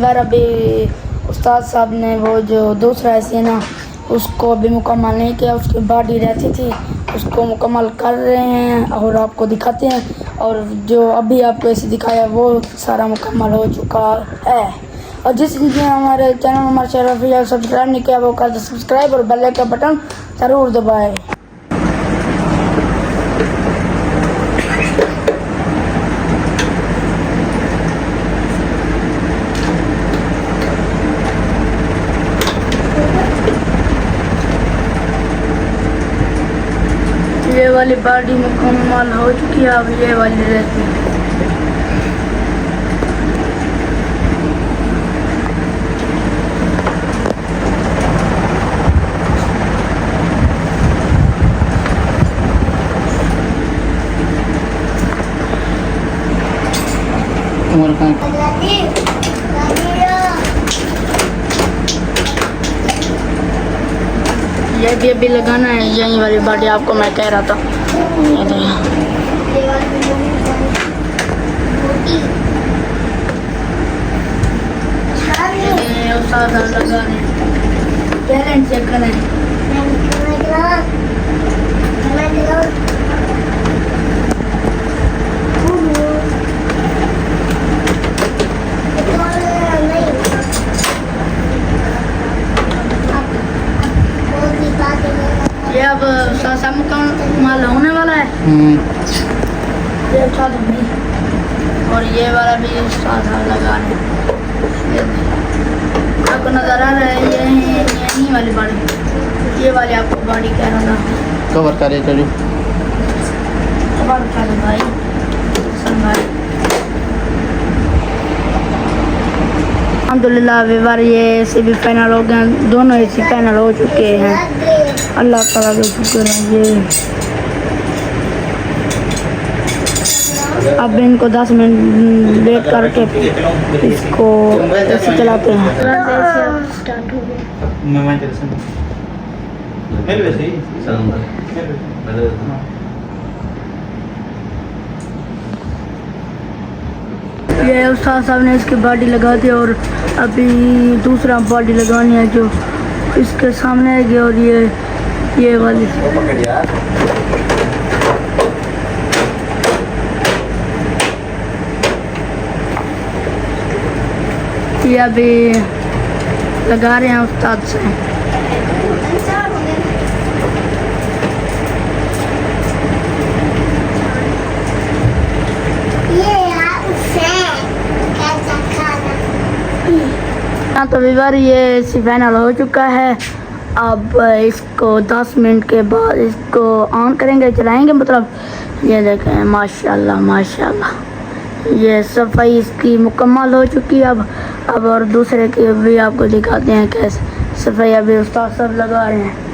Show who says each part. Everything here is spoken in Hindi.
Speaker 1: वीवर अभी उस्ताद साहब ने वो जो दूसरा ऐसे ना उसको अभी मुकम्मल नहीं किया, उसकी बॉडी रहती थी उसको मुकम्मल कर रहे हैं और आपको दिखाते हैं। और जो अभी आपको ऐसे दिखाया वो सारा मुकम्मल हो चुका है। और जिसने हमारे चैनल हमारे शरफिया सब्सक्राइब नहीं किया वो कर दे सब्सक्राइब और बेल का बटन ज़रूर दबाएं। ये वाली बॉडी मुकम्मल हो चुकी है, अब ये वाली रहती है। ये भी अभी लगाना है, यही वाली बॉडी आपको मैं कह रहा था। टैलेंट चेक करें। ये अब सासा मुकम्मल होने वाला है। ये उठा दूँगी और ये वाला भी साधा लगा रहे आपको नज़र आ रहा है। यही वाली बॉडी, ये वाली आपको बॉडी कह रहा था।
Speaker 2: कवर करे चलो
Speaker 1: कवर उठा दो भाई भाई। अल्हम्दुलिल्लाह वीवर ये एसी भी फाइनल हो गए, दोनों एसी फाइनल हो चुके हैं। अल्लाह ताला का शुक्र है। ये अब इनको 10 मिनट वेट करके इसको ऐसे चलाते हैं। ये उस्ताद साहब ने इसकी बॉडी लगा दी और अभी दूसरा बॉडी लगानी है जो इसके सामने है और ये वाली ये अभी लगा रहे हैं उस्ताद से। हाँ तो वीवर ये इसी फाइनल हो चुका है। अब इसको 10 मिनट के बाद इसको ऑन करेंगे, चलाएंगे मतलब। ये देखें माशाल्लाह माशाल्लाह ये सफाई इसकी मुकम्मल हो चुकी है। अब और दूसरे की भी आपको दिखाते हैं कैसे सफाई अभी उस्ताद सब लगा रहे हैं।